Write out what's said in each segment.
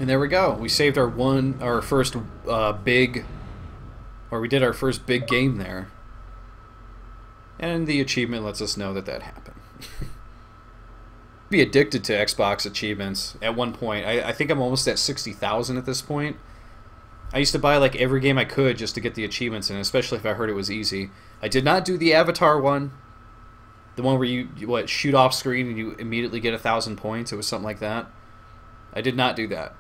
And there we go. We saved our first big, or we did our first big game there. And the achievement lets us know that that happened. Be addicted to Xbox achievements at one point. I think I'm almost at 60,000 at this point. I used to buy like every game I could just to get the achievements in, especially if I heard it was easy. I did not do the Avatar one. The one where you shoot off screen and you immediately get 1,000 points. It was something like that. I did not do that.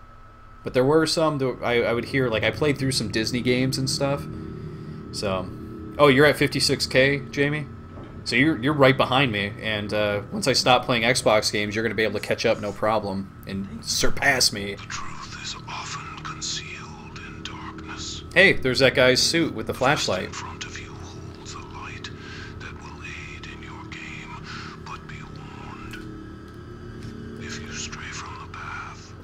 But there were some that I would hear, like I played through some Disney games and stuff. So, oh, you're at 56K, Jamie? So you're right behind me, and once I stop playing Xbox games, you're going to be able to catch up no problem and surpass me. The truth is often concealed in darkness. Hey, there's that guy's suit with the The flashlight. vest in front of you holds a light that will aid in your game, but be warned. If you stray from the path,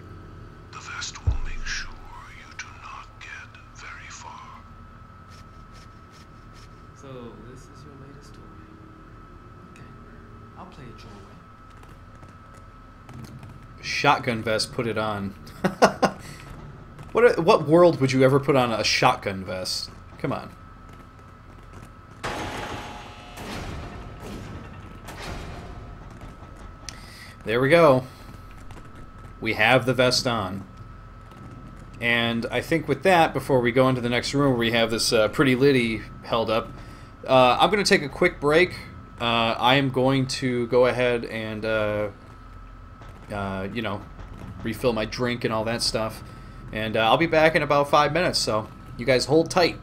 the vest will make sure you do not get very far. So, this is your latest toy. Okay, I'll play it your way. Shotgun vest, put it on. What world would you ever put on a shotgun vest? Come on. There we go. We have the vest on. And I think with that, before we go into the next room where we have this pretty liddy held up, I'm going to take a quick break. I am going to go ahead and, you know, refill my drink and all that stuff. And I'll be back in about 5 minutes, so you guys hold tight.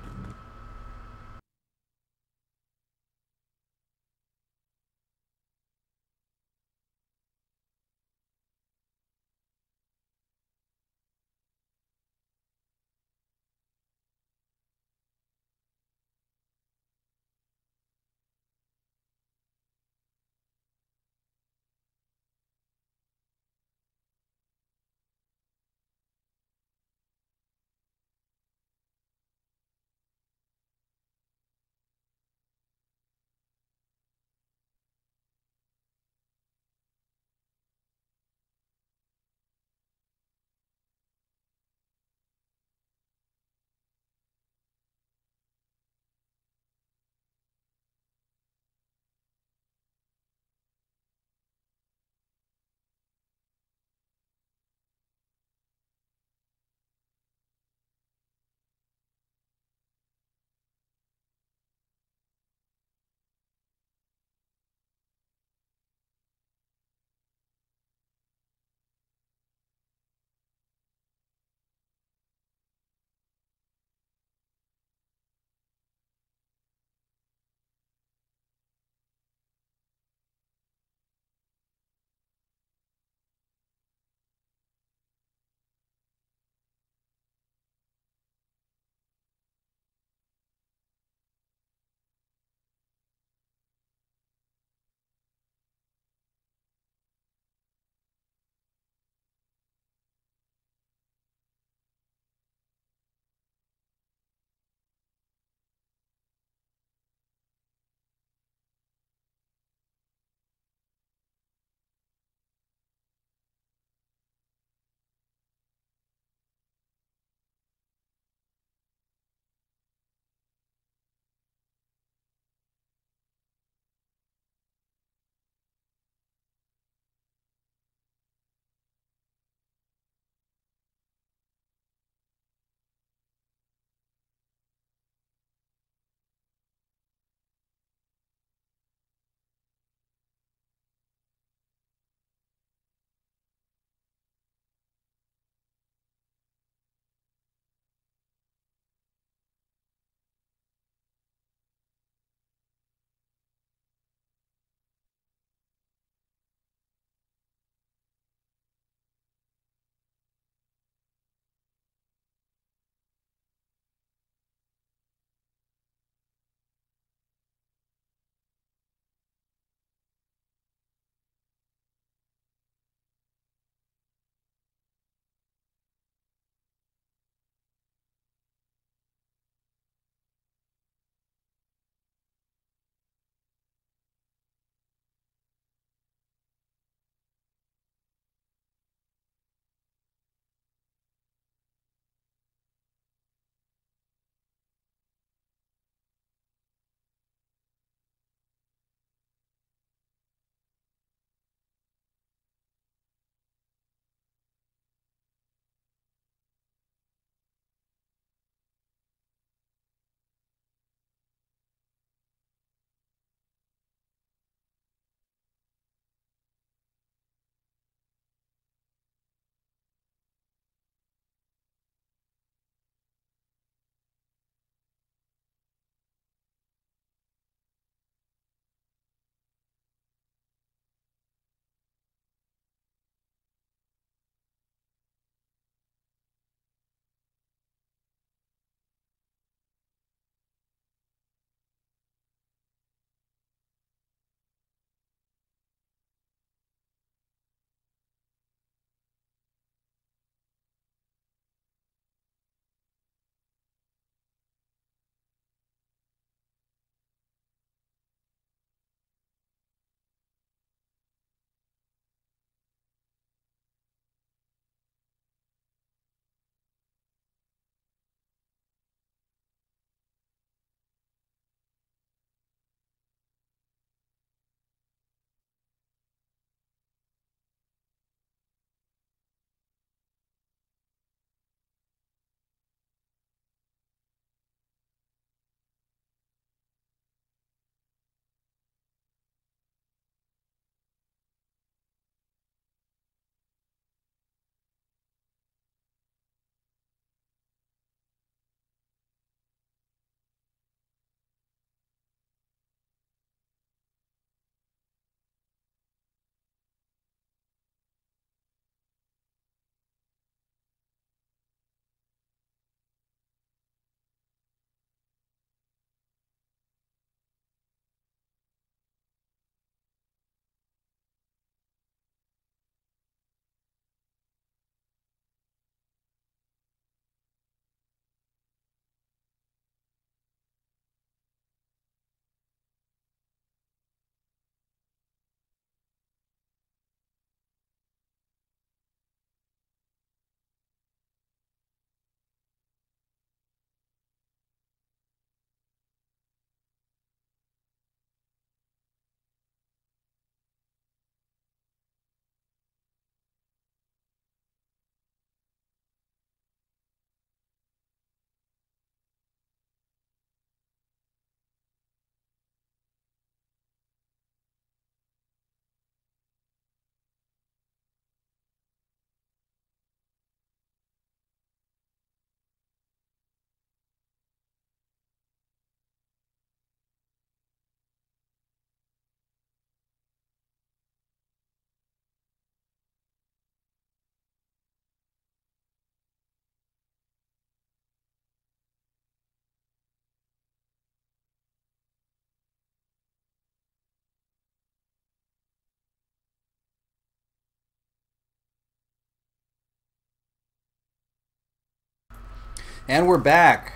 And we're back.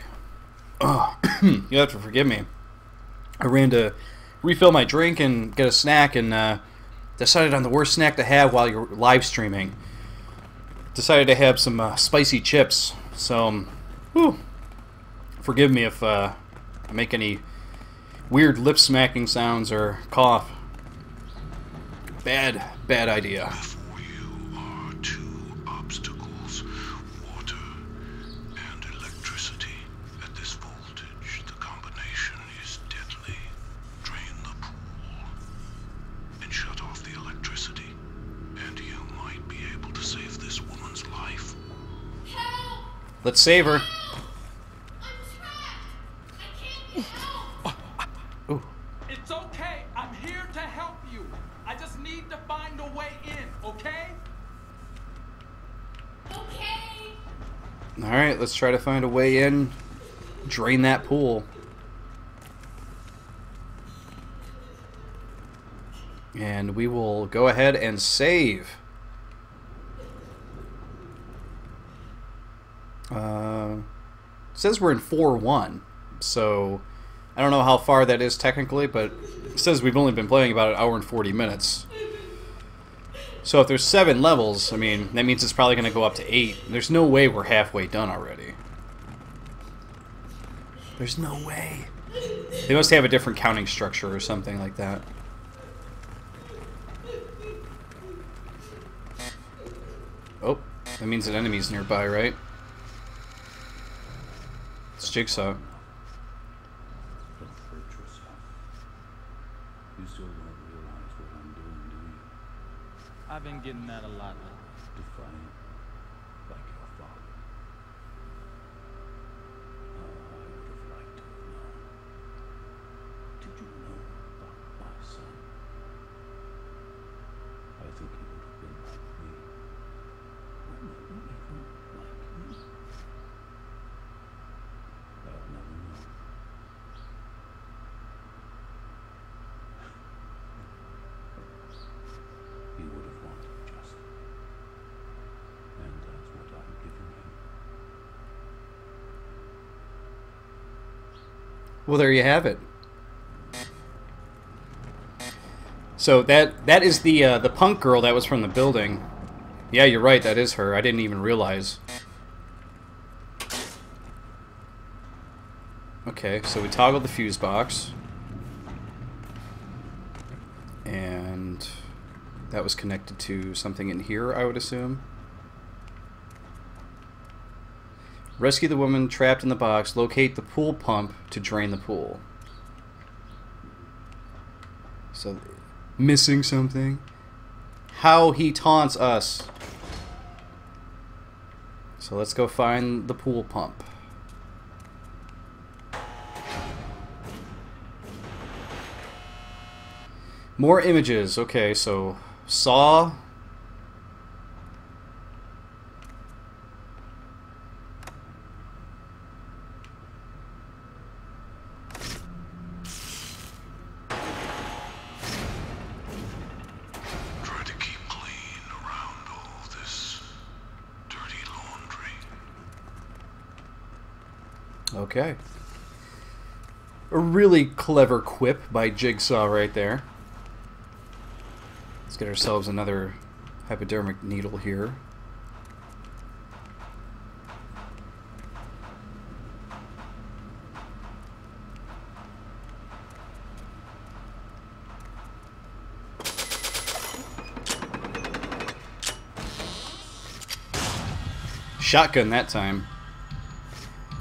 Oh, you have to forgive me. I ran to refill my drink and get a snack and decided on the worst snack to have while you're live streaming. Decided to have some spicy chips. So, whew, forgive me if I make any weird lip smacking sounds or cough. Bad idea. Before you are two obstacles, water and electricity. At this voltage, the combination is deadly. Drain the pool and shut off the electricity, and you might be able to save this woman's life. Help! Let's save her. Help! I'm trapped! I can't get help! Ooh. It's okay. I'm here to help you. I just need to find a way in, okay? Okay! Alright, let's try to find a way in. Drain that pool. And we will go ahead and save. It says we're in 4-1, so I don't know how far that is technically, but it says we've only been playing about 1 hour and 40 minutes. So if there's 7 levels, I mean, that means it's probably going to go up to 8. There's no way we're halfway done already. There's no way. They must have a different counting structure or something like that. Oh, that means an enemy's nearby, right? It's Jigsaw. Don't hurt yourself. You still don't realize what I'm doing, do you? I've been getting that a lot lately. Defiant, like your father. Oh, I would have liked to have known. Did you know about my son? I think he would have been like me. Or maybe even like you. I'll never know. He would have wanted justice. And that's what I'm giving him. Well, there you have it. So that is the punk girl that was from the building. Yeah, you're right. That is her. I didn't even realize. Okay, so we toggled the fuse box. And that was connected to something in here, I would assume. Rescue the woman trapped in the box. Locate the pool pump to drain the pool. So, missing something. How he taunts us. So let's go find the pool pump. More images. Okay, so Saw. Try to keep clean around all this dirty laundry. Okay. A really clever quip by Jigsaw right there. Let's get ourselves another hypodermic needle here. Shotgun that time.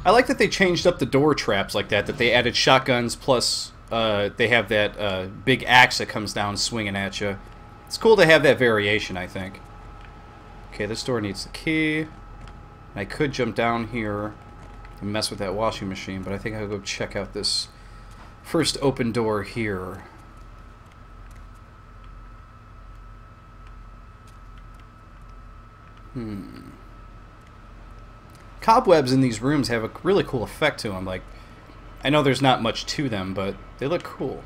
I like that they changed up the door traps like that, that they added shotguns plus they have that big axe that comes down swinging at you. It's cool to have that variation, I think. Okay, this door needs the key. I could jump down here and mess with that washing machine, but I think I'll go check out this first open door here. Cobwebs in these rooms have a really cool effect to them. Like, I know there's not much to them, but they look cool.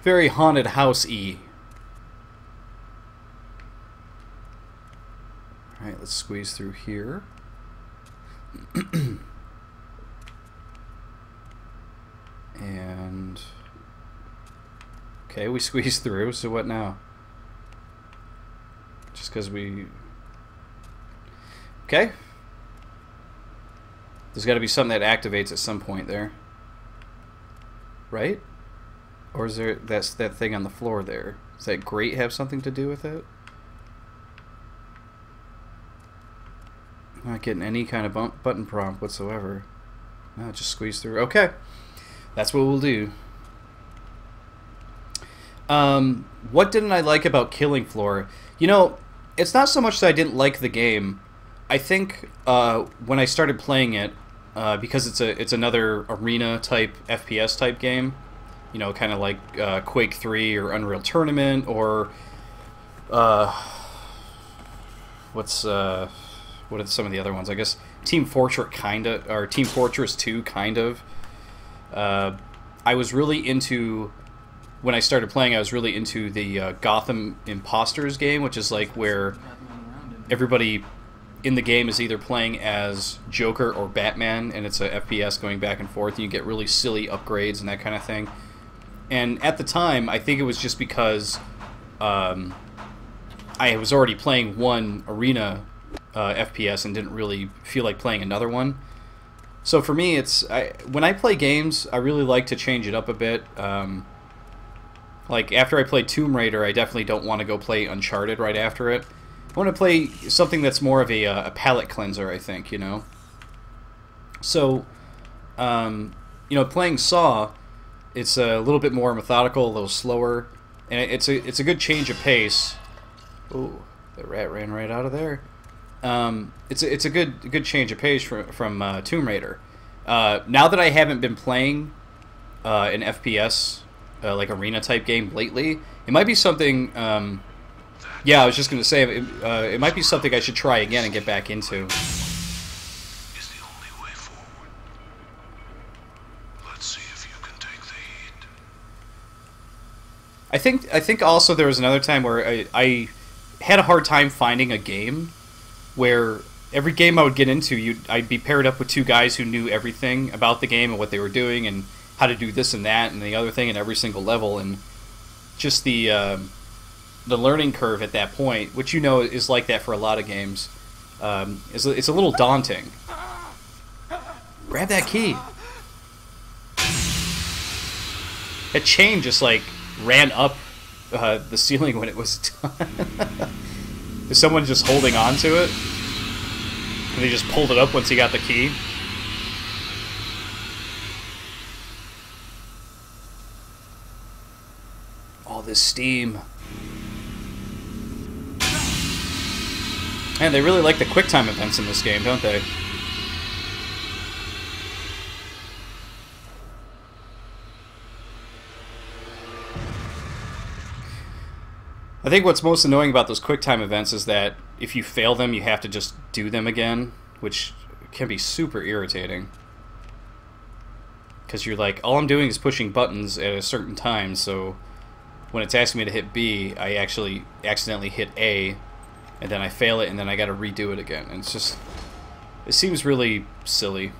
Very haunted house-y. Alright, let's Let's squeeze through here. And... okay, we squeezed through, so what now? Just because we... okay. There's got to be something that activates at some point there. Right? Or is there... that's that thing on the floor there. Does that grate have something to do with it? I'm not getting any kind of button prompt whatsoever. No, just squeeze through. Okay. That's what we'll do. What didn't I like about Killing Floor? You know, it's not so much that I didn't like the game. I think when I started playing it, because it's another arena type FPS type game, you know, kind of like Quake 3 or Unreal Tournament or what are some of the other ones? I guess Team Fortress or Team Fortress 2 kind of. I was really into, when I started playing, I was really into the Gotham Imposters game, which is like where everybody in the game is either playing as Joker or Batman, and it's a FPS going back and forth, and you get really silly upgrades and that kind of thing. And at the time, I think it was just because I was already playing one arena FPS and didn't really feel like playing another one. So for me, when I play games, I really like to change it up a bit. Like after I play Tomb Raider, I definitely don't want to go play Uncharted right after it. I want to play something that's more of a palate cleanser, I think, you know. So, you know, playing Saw, it's a little bit more methodical, a little slower, and it's a good change of pace. Ooh, the rat ran right out of there. It's a good change of pace from Tomb Raider. Now that I haven't been playing an FPS like arena type game lately, it might be something. Yeah, I was just gonna say it might be something I should try again and get back into. Is the only way forward. Let's see if you can take the heat. I think also there was another time where I had a hard time finding a game where every game I would get into, I'd be paired up with two guys who knew everything about the game and what they were doing and how to do this and that and the other thing in every single level, and just the learning curve at that point, which you know is like that for a lot of games, it's a little daunting. Grab that key. That chain just like ran up the ceiling when it was done. Is someone just holding on to it? And they just pulled it up once he got the key? All this steam. Man, they really like the QuickTime events in this game, don't they? I think what's most annoying about those QuickTime events is that if you fail them, you have to just do them again, which can be super irritating. Because you're like, all I'm doing is pushing buttons at a certain time, so when it's asking me to hit B, I actually accidentally hit A, and then I fail it, and then I gotta redo it again. And it's just, it seems really silly.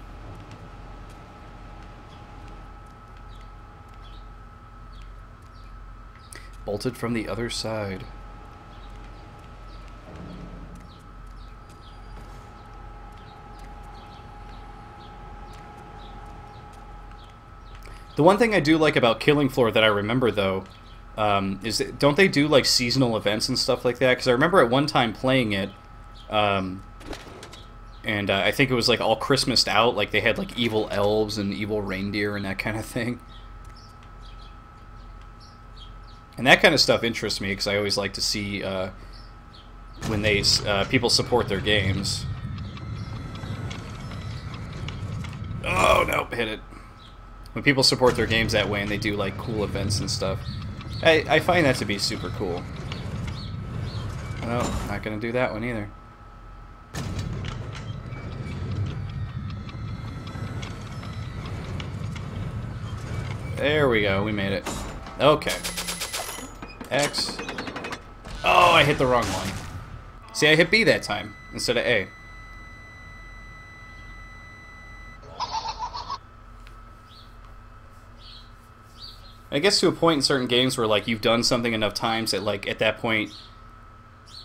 Bolted from the other side. The one thing I do like about Killing Floor that I remember, though, is that, don't they do like seasonal events and stuff like that? Because I remember at one time playing it, and I think it was like all Christmased out, like they had like evil elves and evil reindeer and that kind of thing. And that kind of stuff interests me because I always like to see when people support their games. Oh no, hit it. When people support their games that way and they do like cool events and stuff, I find that to be super cool. Oh, not gonna do that one either. There we go, we made it. Okay. X. Oh, I hit the wrong one. See, I hit B that time. instead of A. I guess to a point in certain games where like you've done something enough times that like at that point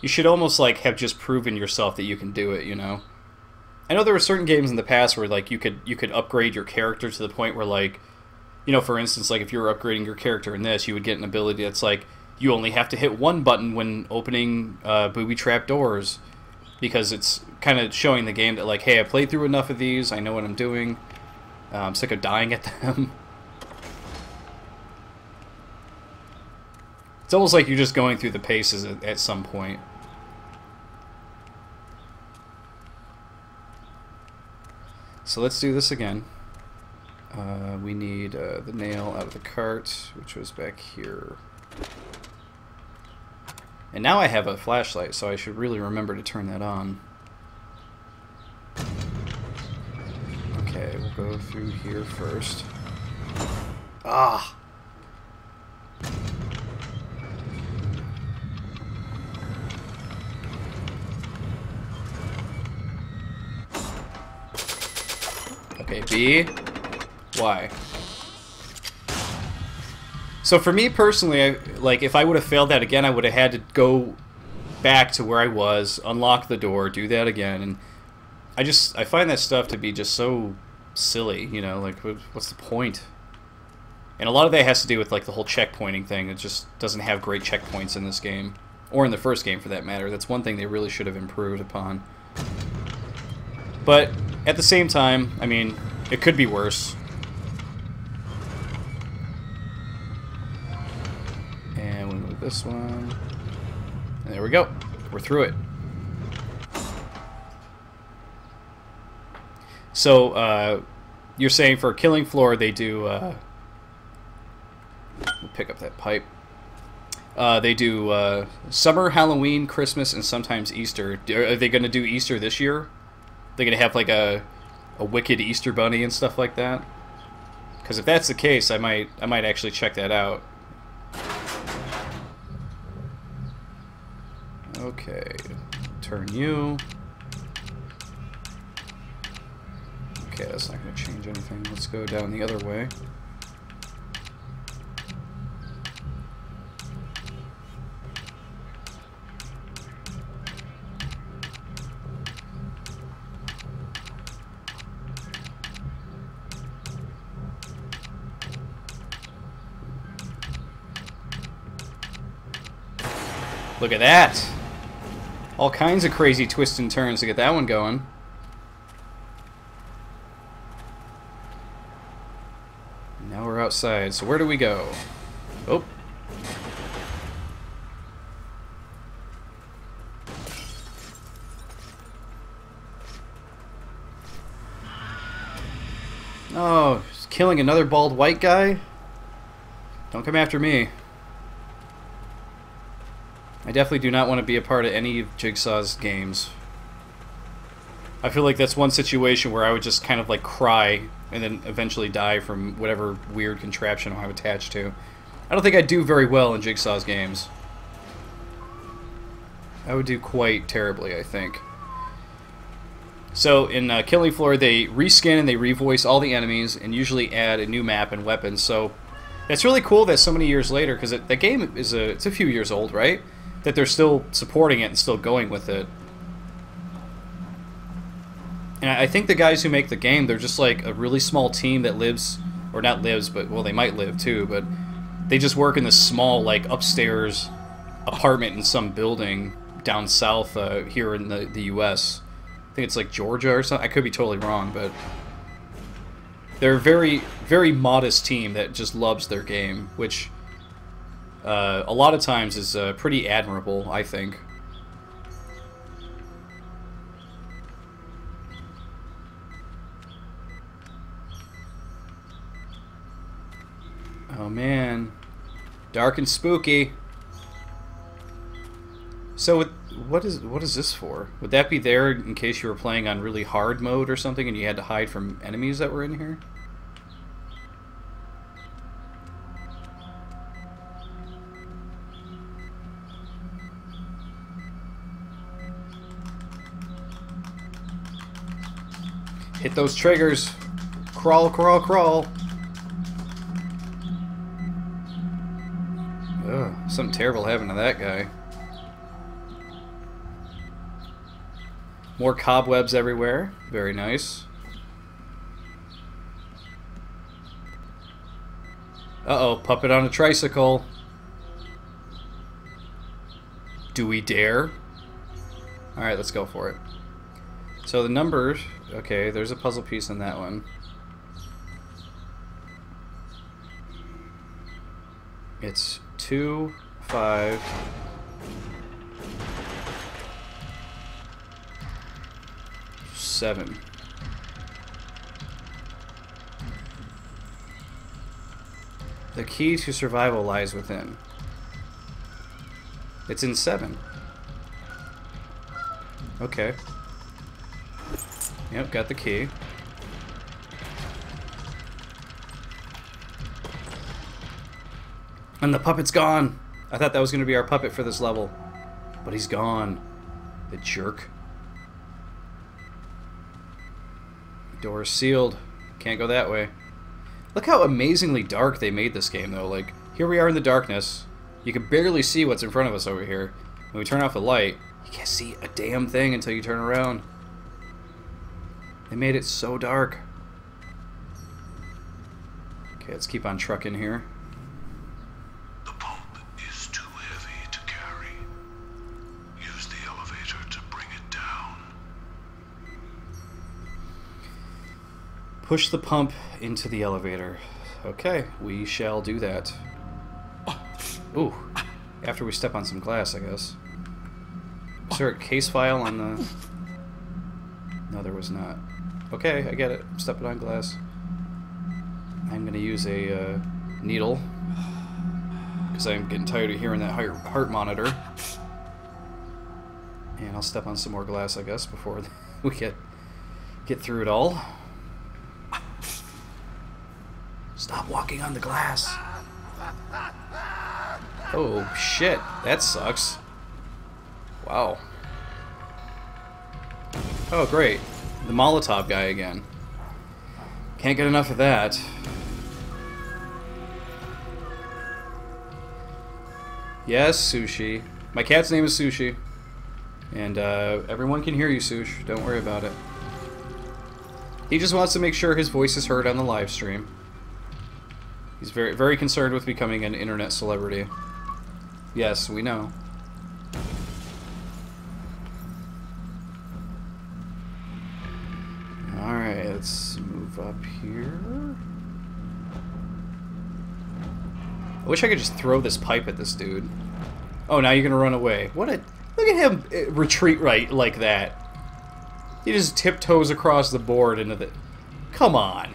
you should almost like have just proven yourself that you can do it, you know? I know there were certain games in the past where like you could upgrade your character to the point where like, you know, for instance, like if you were upgrading your character in this, you would get an ability that's like you only have to hit one button when opening booby trap doors, because it's kind of showing the game that like, hey, I played through enough of these, I know what I'm doing, I'm sick of dying at them. It's almost like you're just going through the paces at some point. So let's do this again. We need the nail out of the cart, which was back here. And now I have a flashlight, so I should really remember to turn that on. Okay, we'll go through here first. Ah! Okay, B. Y. So for me personally, like if I would have failed that again, I would have had to go back to where I was, unlock the door, do that again, and I find that stuff to be just so silly, you know, like what's the point? And a lot of that has to do with like the whole checkpointing thing. It just doesn't have great checkpoints in this game, or in the first game for that matter. That's one thing they really should have improved upon. But at the same time, I mean, it could be worse. And we'll move this one. And there we go. We're through it. So, you're saying for Killing Floor they do, we'll pick up that pipe. They do summer, Halloween, Christmas, and sometimes Easter. Are they going to do Easter this year? They're going to have like a wicked Easter bunny and stuff like that? Because if that's the case, I might actually check that out. Okay, turn you. Okay, that's not going to change anything. Let's go down the other way. Look at that! All kinds of crazy twists and turns to get that one going. Now we're outside, so where do we go? Oh. Oh, just killing another bald white guy? Don't come after me. I definitely do not want to be a part of any of Jigsaw's games. I feel like that's one situation where I would just kind of like cry and then eventually die from whatever weird contraption I'm attached to. I don't think I'd do very well in Jigsaw's games. I would do quite terribly, I think. So in Killing Floor, they reskin and they revoice all the enemies and usually add a new map and weapons. So it's really cool that so many years later, because the game is it's a few years old, right? That they're still supporting it and still going with it. And I think the guys who make the game, they're just like a really small team that lives, or not lives, but, well, they might live too, but they just work in this small, like, upstairs apartment in some building down south here in the U.S. I think it's like Georgia or something. I could be totally wrong, but they're a very, very modest team that just loves their game, which a lot of times is pretty admirable, I think. Oh man, dark and spooky. So what is this for? Would that be there in case you were playing on really hard mode or something and you had to hide from enemies that were in here? Hit those triggers. Crawl, crawl, crawl. Ugh, something terrible happened to that guy. More cobwebs everywhere. Very nice. Uh-oh, puppet on a tricycle. Do we dare? Alright, let's go for it. So the numbers... Okay, there's a puzzle piece in that one. It's 2, 5... 7. The key to survival lies within. It's in 7. Okay. Yep, got the key. And the puppet's gone! I thought that was going to be our puppet for this level. But he's gone. The jerk. Door is sealed. Can't go that way. Look how amazingly dark they made this game, though. Like, here we are in the darkness. You can barely see what's in front of us over here. When we turn off the light, you can't see a damn thing until you turn around. They made it so dark. Okay, let's keep on trucking here. The pump is too heavy to carry. Use the elevator to bring it down. Push the pump into the elevator. Okay, we shall do that. Ooh, after we step on some glass, I guess. Is there a case file on the... No, there was not. Okay, I get it. I'm stepping on glass. I'm going to use a needle. Because I'm getting tired of hearing that heart monitor. And I'll step on some more glass, I guess, before we get through it all. Stop walking on the glass. Oh, shit. That sucks. Wow. Oh, great. The Molotov guy again. Can't get enough of that. Yes, Sushi. My cat's name is Sushi. And everyone can hear you, Sush. Don't worry about it. He just wants to make sure his voice is heard on the live stream. He's very, very concerned with becoming an internet celebrity. Yes, we know. Alright, let's move up here. I wish I could just throw this pipe at this dude. Oh, now you're gonna run away. What a... Look at him retreat right like that. He just tiptoes across the board into the... Come on.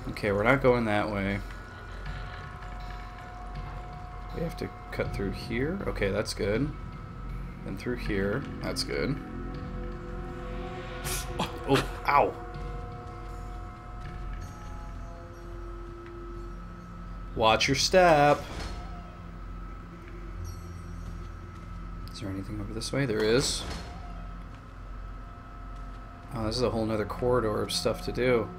Okay, we're not going that way. We have to cut through here. Okay, that's good. Then through here. That's good. Oh, ow! Watch your step. Is there anything over this way? There is. Oh, this is a whole nother corridor of stuff to do.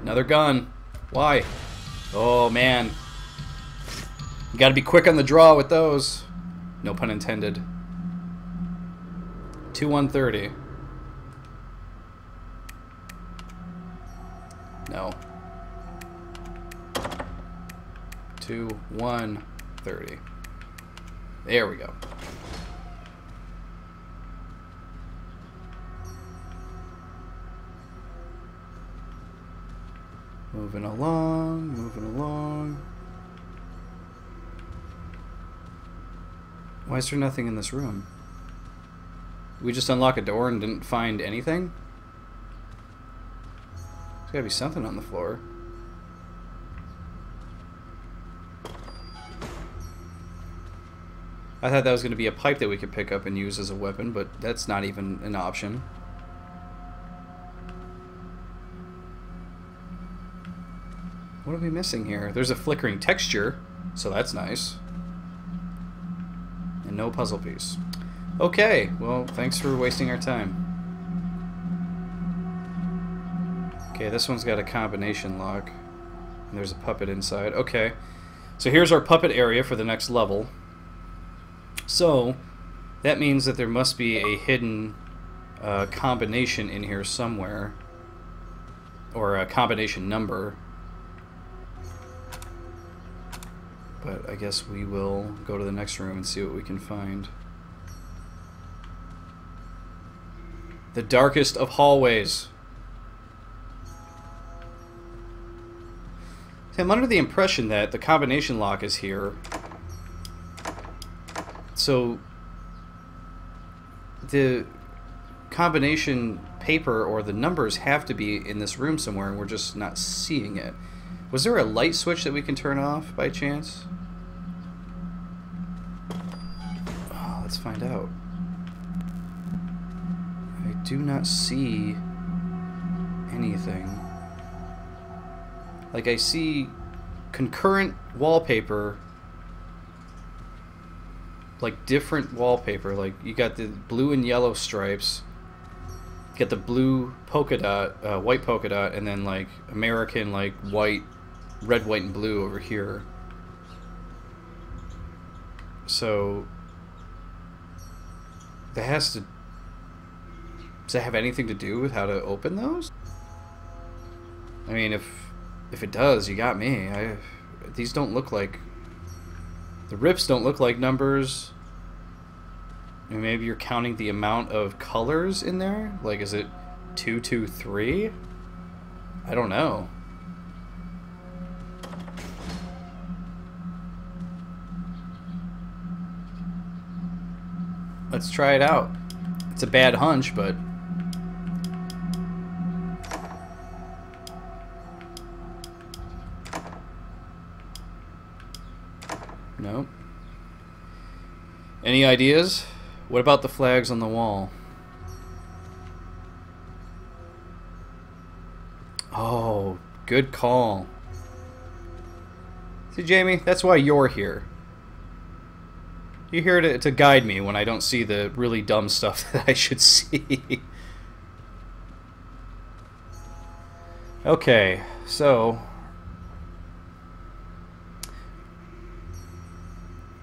Another gun. Why? Oh, man. You gotta be quick on the draw with those. No pun intended. 2-130. No. 2-130. There we go. Moving along, moving along. Why is there nothing in this room? We just unlocked a door and didn't find anything? There's gotta be something on the floor. I thought that was going to be a pipe that we could pick up and use as a weapon, but that's not even an option. What are we missing here? There's a flickering texture, so that's nice. no puzzle piece. Okay, well, thanks for wasting our time. Okay, this one's got a combination lock. And there's a puppet inside. Okay, so here's our puppet area for the next level. So, that means that there must be a hidden combination in here somewhere. Or a combination number. But I guess we will go to the next room and see what we can find. The darkest of hallways. I'm under the impression that the combination lock is here. So the combination paper or the numbers have to be in this room somewhere, and we're just not seeing it. Was there a light switch that we can turn off by chance? Oh, let's find out. I do not see anything. Like, I see concurrent wallpaper, like different wallpaper. Like, you got the blue and yellow stripes, you got the blue polka dot, white polka dot, and then like American, like white, red, white, and blue over here. So that has to. Does that have anything to do with how to open those? I mean, if it does, you got me. These don't look like... The rips don't look like numbers. Maybe you're counting the amount of colors in there? Like, is it 2, 2, 3? I don't know. Let's try it out. It's a bad hunch, but... No. Any ideas? What about the flags on the wall? Oh, good call. See, Jamie, that's why you're here. You're here to guide me when I don't see the really dumb stuff that I should see. Okay, so...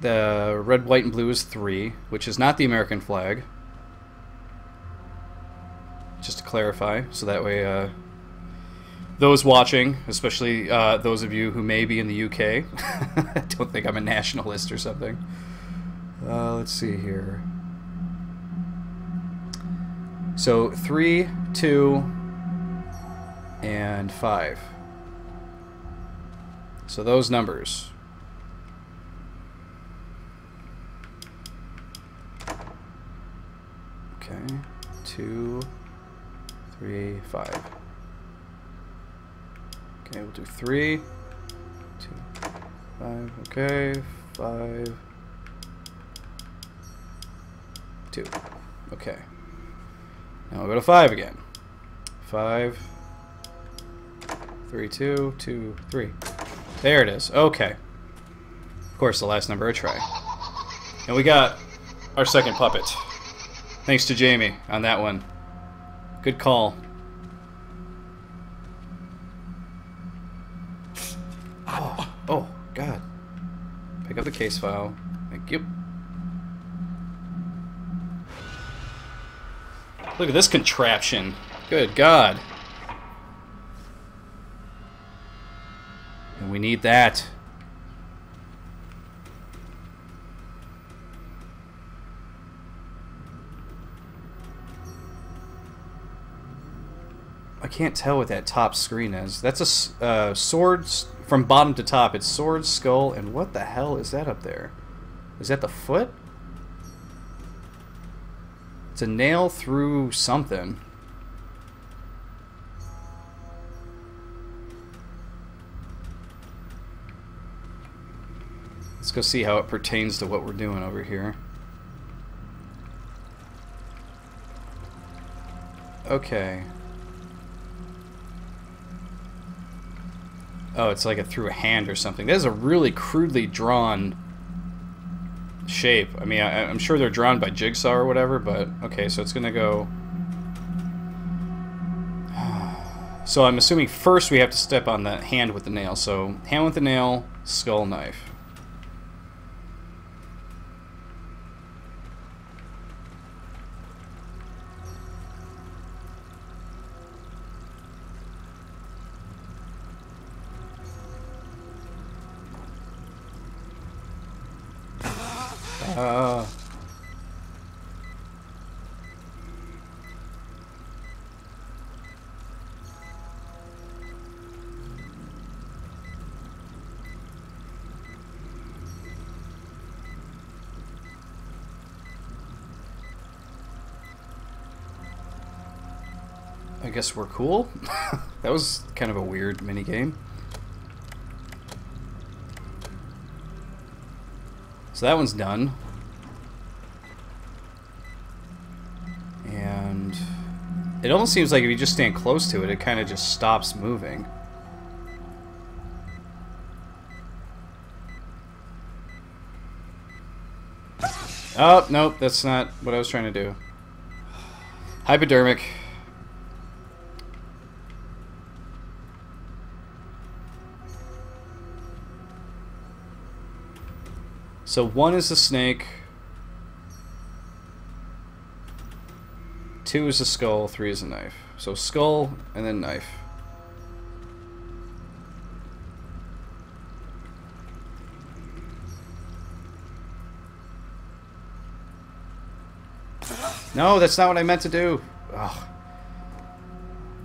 The red, white, and blue is 3, which is not the American flag. Just to clarify, so that way those watching, especially those of you who may be in the UK, I don't think I'm a nationalist or something. Let's see here. So 3, 2, and 5. So those numbers. Okay, 2, 3, 5. Okay, we'll do 3, 2, 5. Okay, 5, 2. Okay. Now we'll go to 5 again. 5, 3, 2, 2, 3. There it is. Okay. Of course, the last number I try. And we got our second puppet. Thanks to Jamie on that one. Good call. Oh, God. Pick up the case file. Thank you. Look at this contraption. Good God. And we need that. I can't tell what that top screen is. That's a sword from bottom to top. It's sword, skull, and what the hell is that up there? Is that the foot? It's a nail through something. Let's go see how it pertains to what we're doing over here. Okay. Oh, it's like through a hand or something. That is a really crudely drawn shape. I mean, I'm sure they're drawn by Jigsaw or whatever, but okay, so it's gonna go. So I'm assuming first we have to step on the hand with the nail. So hand with the nail, skull, knife. I guess we're cool. That was kind of a weird mini game. So that one's done. And it almost seems like if you just stand close to it, it kind of just stops moving. Oh, nope, that's not what I was trying to do. Hypodermic. So 1 is the snake, 2 is the skull, 3 is the knife. So skull and then knife. No, that's not what I meant to do. Ugh.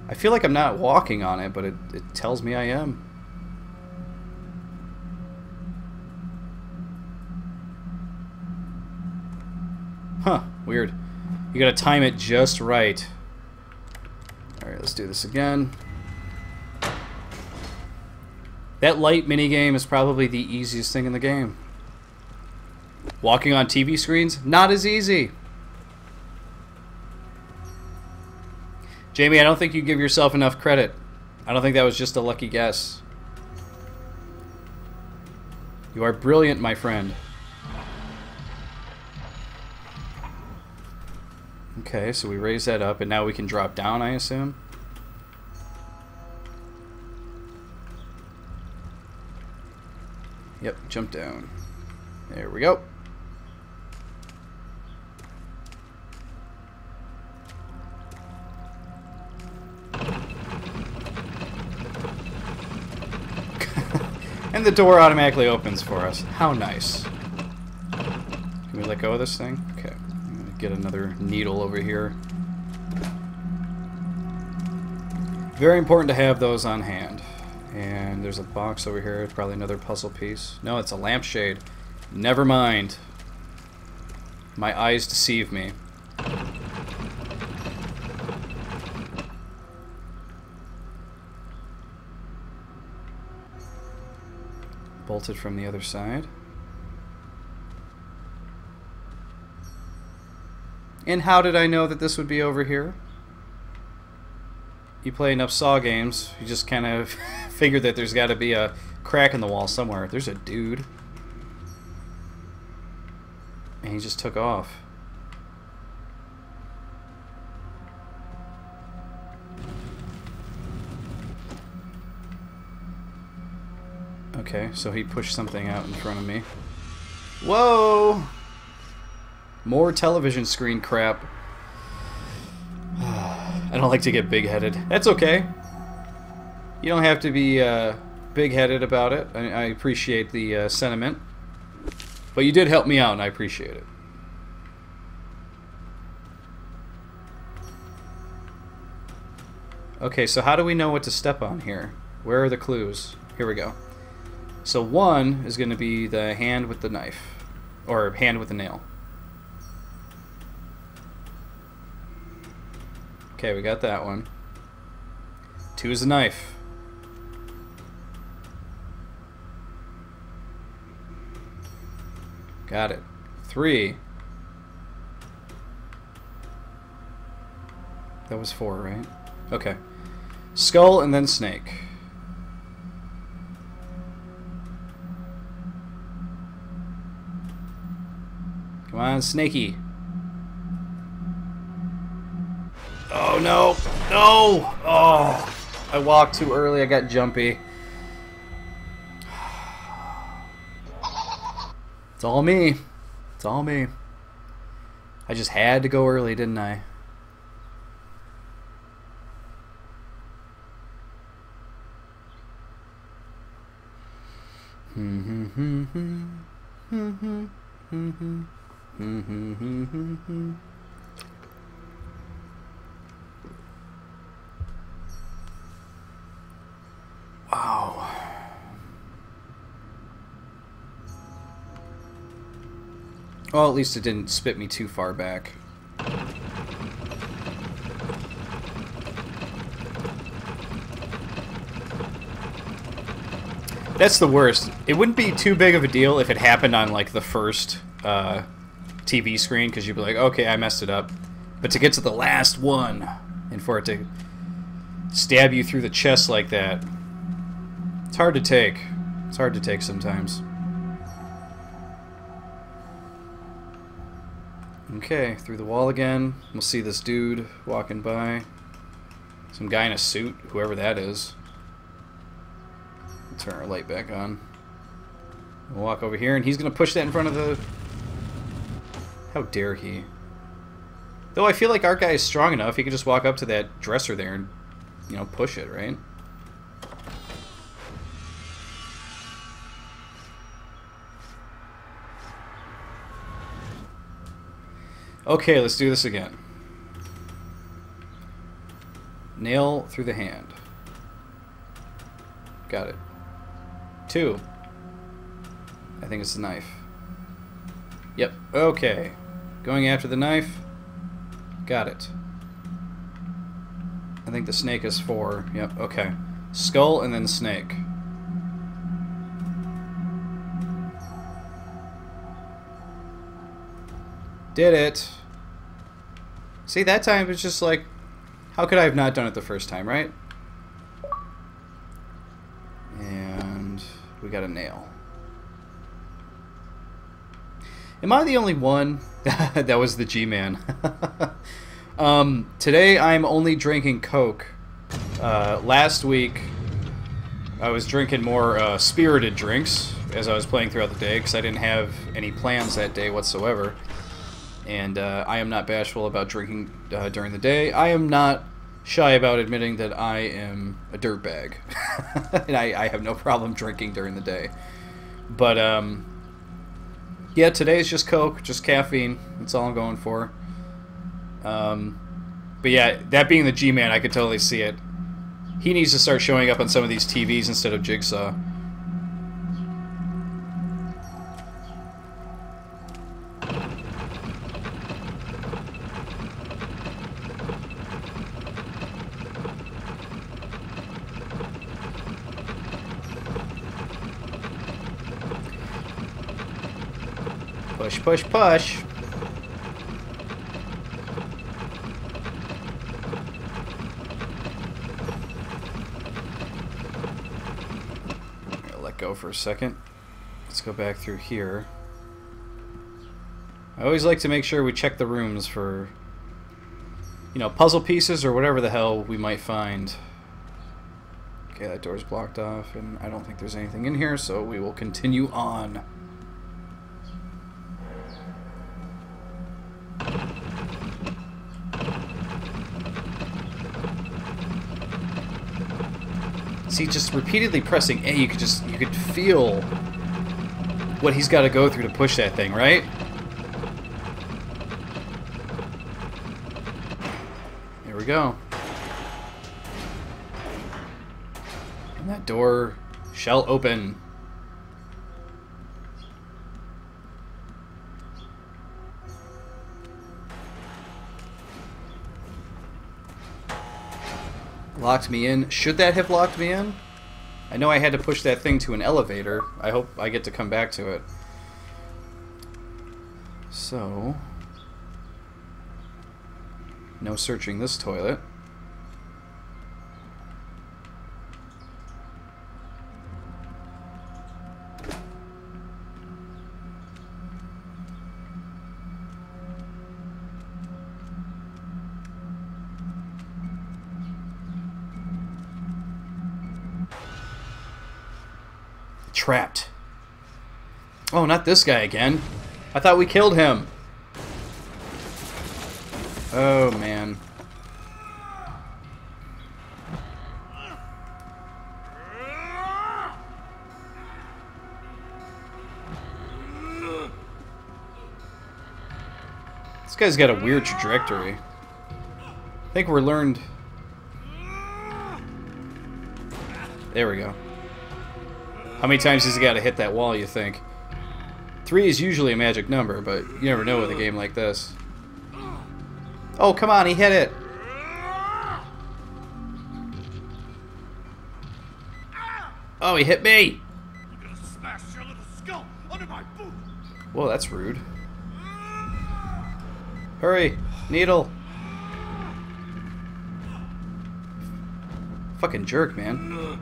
I feel like I'm not walking on it, but it tells me I am. Huh, weird. You gotta time it just right. Alright, let's do this again. That light minigame is probably the easiest thing in the game. Walking on TV screens, not as easy. Jamie, I don't think you give yourself enough credit. I don't think that was just a lucky guess. You are brilliant, my friend. Okay, so we raise that up, and now we can drop down, I assume. Yep, jump down. There we go. And the door automatically opens for us. How nice. Can we let go of this thing? Okay. I'm gonna get another needle over here. Very important to have those on hand. And there's a box over here. It's probably another puzzle piece. No, it's a lampshade. Never mind. My eyes deceive me. Bolted from the other side. And how did I know that this would be over here? You play enough Saw games, you just kind of figure that there's got to be a crack in the wall somewhere. There's a dude. And he just took off. Okay, so he pushed something out in front of me. Whoa! More television screen crap. I don't like to get big-headed. That's okay. You don't have to be big-headed about it. I appreciate the sentiment. But you did help me out, and I appreciate it. Okay, so how do we know what to step on here? Where are the clues? Here we go. So 1 is going to be the hand with the knife. Or hand with the nail. Okay, we got that one. 2 is the knife. Got it. 3. That was 4, right? Okay. Skull and then snake. Come on, Snaky. Oh, no. No! Oh, I walked too early. I got jumpy. It's all me. It's all me. I just had to go early, didn't I? Wow. Well, at least it didn't spit me too far back. That's the worst. It wouldn't be too big of a deal if it happened on, like, the first TV screen, because you'd be like, okay, I messed it up. But to get to the last one, and for it to stab you through the chest like that, it's hard to take. It's hard to take sometimes. Okay, through the wall again. We'll see this dude walking by. Some guy in a suit, whoever that is. Turn our light back on. We'll walk over here, and he's going to push that in front of the... How dare he? Though I feel like our guy is strong enough, he could just walk up to that dresser there and, you know, push it, right? Okay, let's do this again. Nail through the hand. Got it. 2. I think it's the knife. Yep, okay. Going after the knife. Got it. I think the snake is 4. Yep, okay. Skull and then snake. Did it. See, that time it was just like, how could I have not done it the first time, right? And we got a nail. Am I the only one? That was the G-Man. Today I'm only drinking Coke. Last week I was drinking more spirited drinks as I was playing throughout the day because I didn't have any plans that day whatsoever. And I am not bashful about drinking during the day. I am not shy about admitting that I am a dirtbag. And I have no problem drinking during the day. But, yeah, today is just Coke, just caffeine. That's all I'm going for. But yeah, that being the G-Man, I could totally see it. He needs to start showing up on some of these TVs instead of Jigsaw. Push, push, push. Let go for a second. Let's go back through here. I always like to make sure we check the rooms for, you know, puzzle pieces or whatever the hell we might find. Okay, that door's blocked off, and I don't think there's anything in here, so we will continue on. See, just repeatedly pressing A, you could feel what he's got to go through to push that thing, right? Here we go. And that door shall open. Locked me in. Should that have locked me in? I know I had to push that thing to an elevator. I hope I get to come back to it. So... no searching this toilet. Trapped. Oh, not this guy again. I thought we killed him. Oh, man. This guy's got a weird trajectory. I think we're learned... There we go. How many times has he got to hit that wall, you think? 3 is usually a magic number, but you never know with a game like this. Oh, come on, he hit it! Oh, he hit me! You're gonna smash your little skull under my boot. Whoa, that's rude. Hurry! Needle! Fucking jerk, man.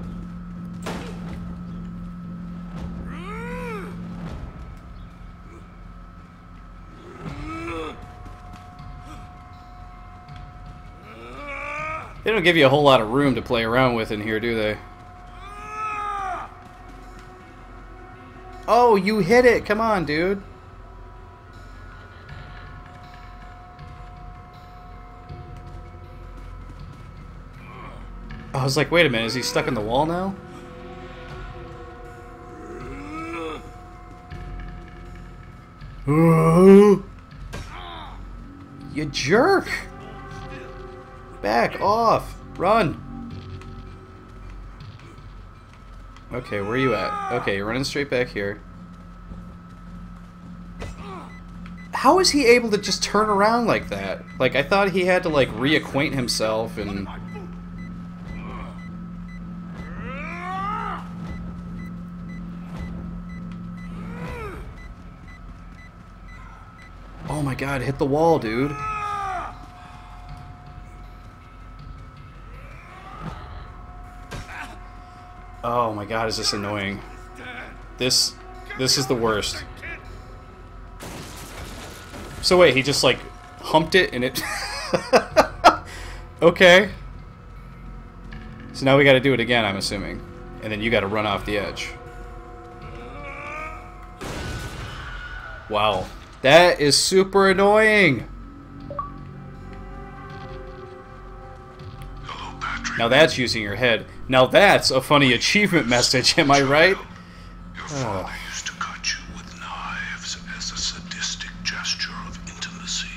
They don't give you a whole lot of room to play around with in here, do they? Oh, you hit it! Come on, dude! I was like, wait a minute, is he stuck in the wall now? You jerk! Back off! Run! Okay, where are you at? Okay, you're running straight back here. How is he able to just turn around like that? Like, I thought he had to, like, reacquaint himself and... Oh my god, hit the wall, dude. Oh my god, is this annoying. This is the worst. So wait, he just like humped it and it... Okay. So now we gotta do it again, I'm assuming. And then you gotta run off the edge. Wow. That is super annoying! Hello, Patrick. Now that's using your head. Now that's a funny achievement message, am I right? Your father used to cut you with knives as a sadistic gesture of intimacy.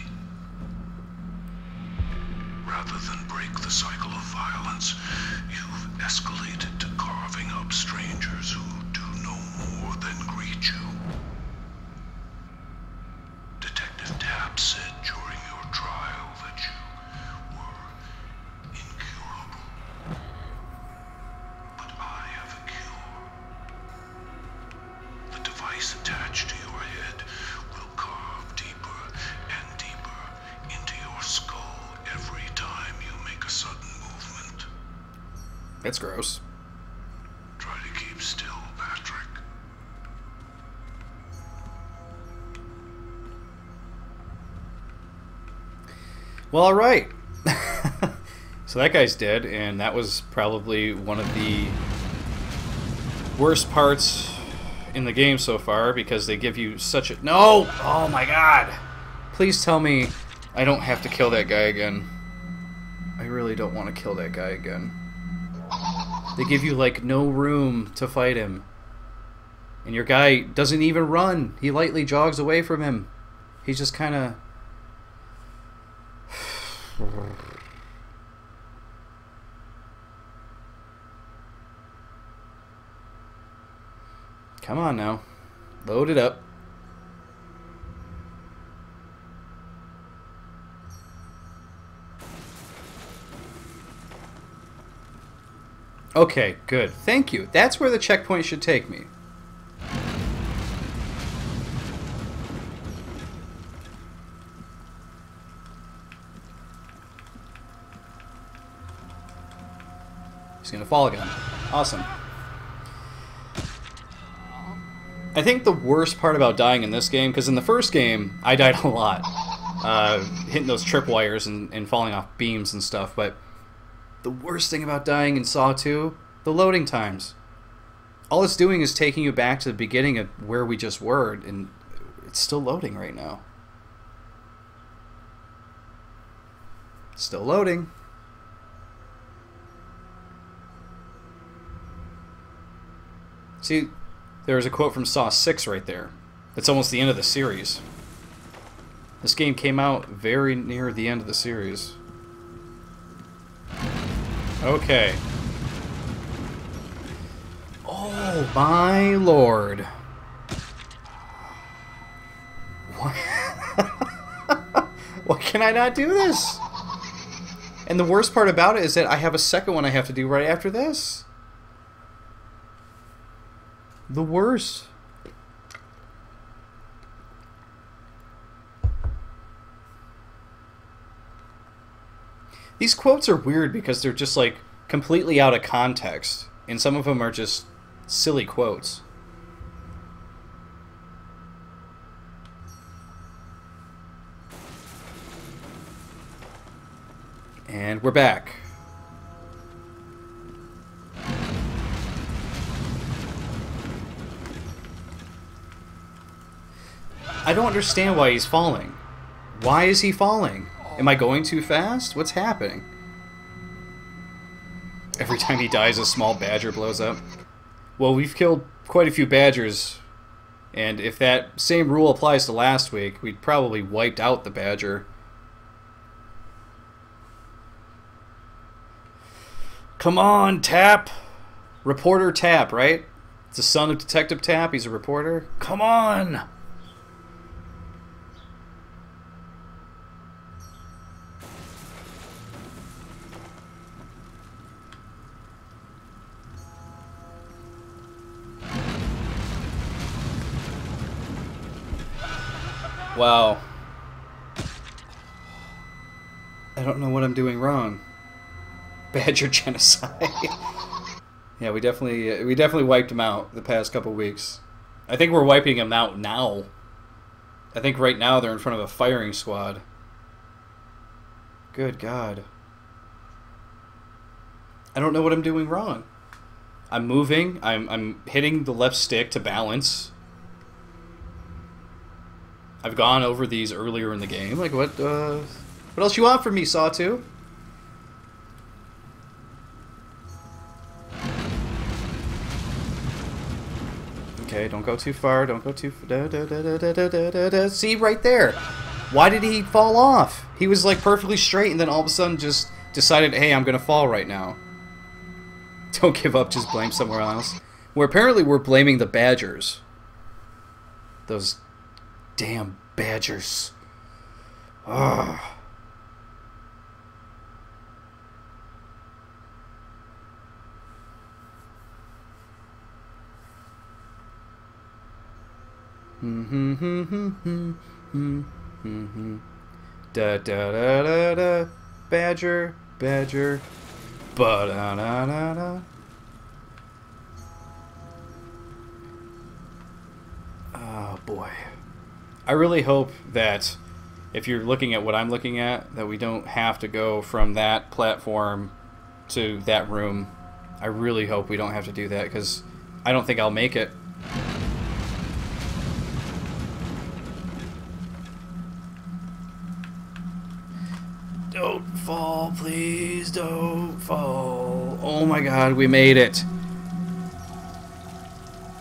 Rather than break the cycle of violence, you've escalated to carving up strangers who do no more than greet you. Detective Tapp said during your trial that you were incurable. But I have a cure. The device attached to your head will carve deeper and deeper into your skull every time you make a sudden movement. That's gross. Try to keep still, Patrick. Well, alright. So that guy's dead, and that was probably one of the worst parts in the game so far, because they give you such a... No! Oh my god! Please tell me I don't have to kill that guy again. I really don't want to kill that guy again. They give you, like, no room to fight him. And your guy doesn't even run. He lightly jogs away from him. He's just kind of... Come on now. Load it up. Okay, good. Thank you. That's where the checkpoint should take me. He's gonna fall again. Awesome. I think the worst part about dying in this game, because in the first game, I died a lot. Hitting those tripwires and falling off beams and stuff, but the worst thing about dying in Saw 2, the loading times. All it's doing is taking you back to the beginning of where we just were, and it's still loading right now. Still loading. See, there's a quote from Saw 6 right there. It's almost the end of the series. This game came out very near the end of the series. Okay. Oh my lord. Why? Why can I not do this? And the worst part about it is that I have a second one I have to do right after this. The worst. These quotes are weird because they're just like completely out of context, and some of them are just silly quotes. And we're back. I don't understand why he's falling. Why is he falling? Am I going too fast? What's happening? Every time he dies, a small badger blows up. Well, we've killed quite a few badgers, and if that same rule applies to last week, we'd probably wiped out the badger. Come on, Tap! Reporter Tap, right? It's the son of Detective Tap, he's a reporter. Come on! Wow. I don't know what I'm doing wrong. Badger genocide. Yeah, we definitely wiped them out the past couple weeks. I think we're wiping them out now. I think right now they're in front of a firing squad. Good God. I don't know what I'm doing wrong. I'm moving. I'm hitting the left stick to balance. I've gone over these earlier in the game. Like, what else you want from me, Saw 2? Okay, don't go too far. Don't go too... See, right there. Why did he fall off? He was, like, perfectly straight, and then all of a sudden just decided, hey, I'm gonna fall right now. Don't give up, just blame somewhere else. Where apparently we're blaming the badgers. Those... damn badgers. Ugh. Da da da da da. Badger, badger. Ba da da da da. Oh boy. I really hope that if you're looking at what I'm looking at, that we don't have to go from that platform to that room. I really hope we don't have to do that, because I don't think I'll make it. Don't fall, please don't fall. Oh my God, we made it.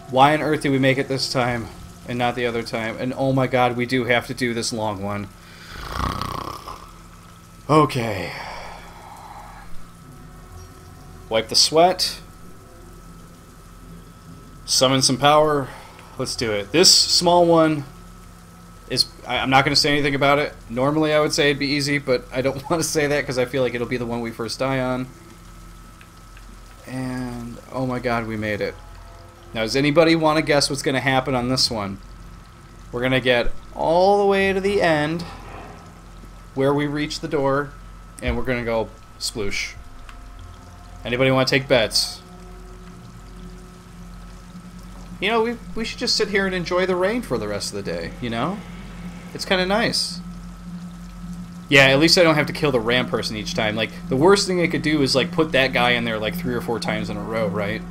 Why on earth did we make it this time and not the other time? And oh my God, we do have to do this long one. Okay. Wipe the sweat. Summon some power. Let's do it. This small one is... I'm not going to say anything about it. Normally I would say it'd be easy, but I don't want to say that because I feel like it'll be the one we first die on. And oh my God, we made it. Now, does anybody want to guess what's going to happen on this one? We're going to get all the way to the end where we reach the door, and we're going to go sploosh. Anybody want to take bets? You know, we should just sit here and enjoy the rain for the rest of the day, you know? It's kind of nice. Yeah, at least I don't have to kill the ram person each time. Like, the worst thing I could do is, like, put that guy in there, like, 3 or 4 times in a row, right?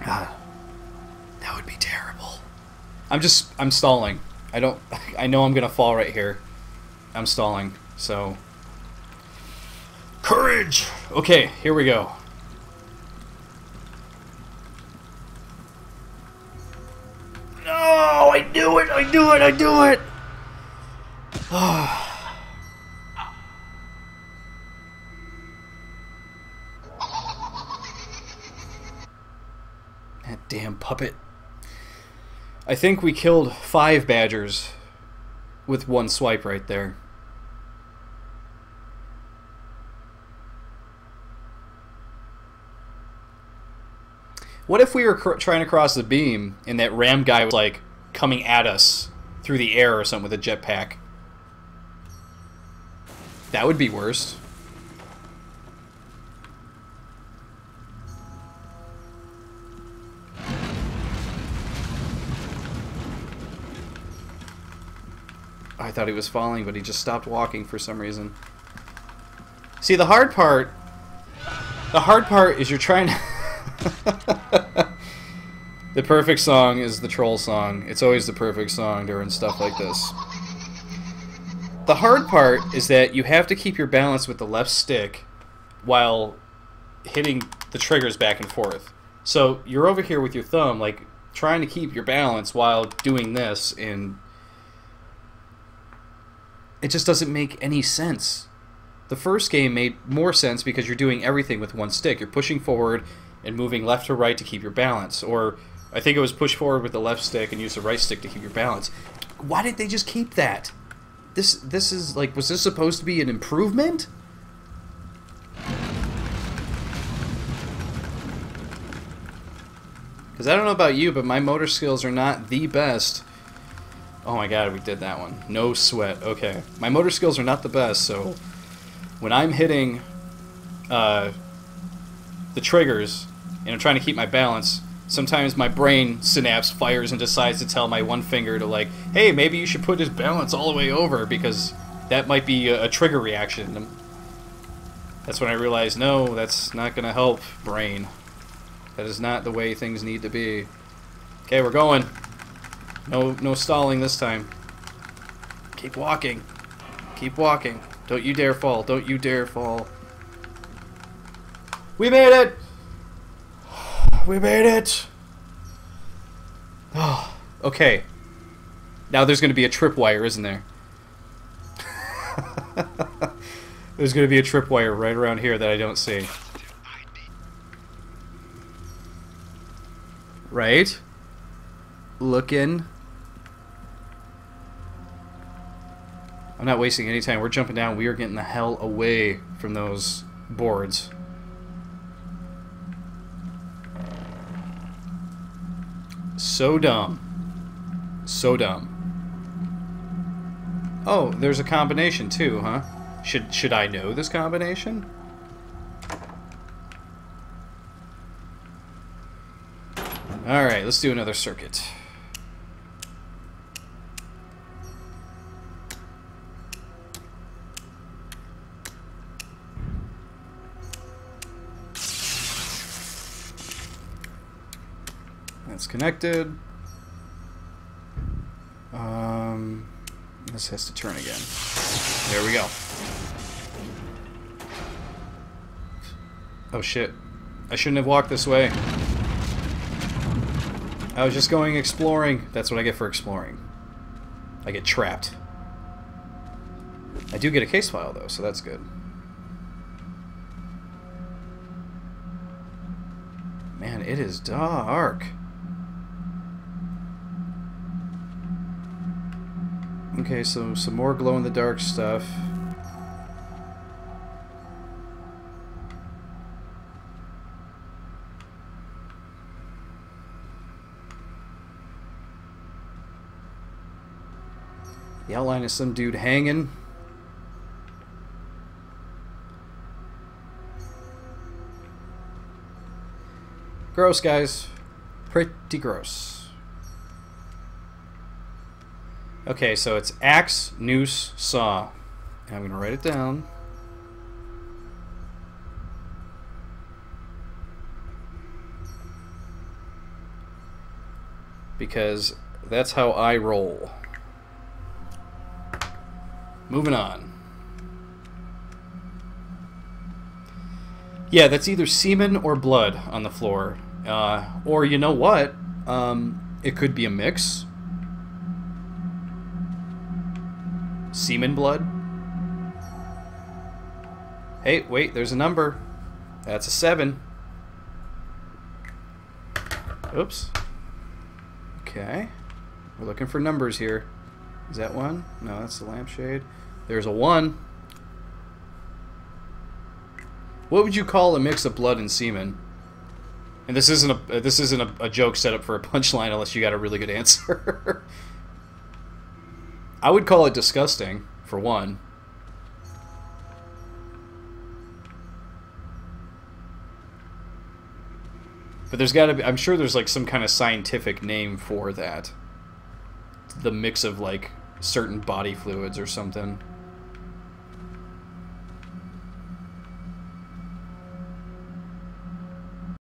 Ah, that would be terrible. I'm stalling. I know I'm gonna fall right here. I'm stalling, so. Courage! Okay, here we go. No, I do it! I do it! I do it! That damn puppet. I think we killed 5 badgers with 1 swipe right there. What if we were trying to cross the beam and that ram guy was like coming at us through the air or something with a jetpack? That would be worse. I thought he was falling, but he just stopped walking for some reason. See, the hard part is you're trying to... The perfect song is the troll song. It's always the perfect song during stuff like this. The hard part is that you have to keep your balance with the left stick while hitting the triggers back and forth. So you're over here with your thumb, like, trying to keep your balance while doing this, and it just doesn't make any sense. The first game made more sense because you're doing everything with one stick. You're pushing forward and moving left to right to keep your balance. Or I think it was push forward with the left stick and use the right stick to keep your balance. Why didn't they just keep that? This is like, was this supposed to be an improvement? Because I don't know about you, but my motor skills are not the best. Oh my god, we did that one. No sweat. Okay. My motor skills are not the best, so when I'm hitting the triggers and I'm trying to keep my balance, sometimes my brain synapse fires and decides to tell my one finger to, like, hey, maybe you should put his balance all the way over because that might be a trigger reaction. And that's when I realized, no, that's not going to help, brain. That is not the way things need to be. Okay, we're going. No stalling this time. Keep walking. Keep walking. Don't you dare fall. Don't you dare fall. We made it! We made it! Oh, okay. Now there's going to be a tripwire, isn't there? There's going to be a tripwire right around here that I don't see. Right? Looking. I'm not wasting any time. We're jumping down. We are getting the hell away from those boards. So dumb. So dumb. Oh, there's a combination too, huh? Should I know this combination? Alright, let's do another circuit. That's connected. This has to turn again. There we go. Oh shit. I shouldn't have walked this way. I was just going exploring. That's what I get for exploring. I get trapped. I do get a case file though, so that's good. Man, it is dark. Okay, so some more glow-in-the-dark stuff. The outline is some dude hanging. Gross, guys. Pretty gross. Okay, so it's axe, noose, saw. And I'm going to write it down. because that's how I roll. Moving on. Yeah, that's either semen or blood on the floor. Or you know what? It could be a mix. Semen blood. Hey, wait, there's a number. That's a 7. Oops. Okay. We're looking for numbers here. Is that 1? No, that's the lampshade. There's a 1. What would you call a mix of blood and semen? And this isn't a joke set up for a punchline unless you got a really good answer. I would call it disgusting, for one. But there's got to be, I'm sure there's like some kind of scientific name for that. The mix of like certain body fluids or something.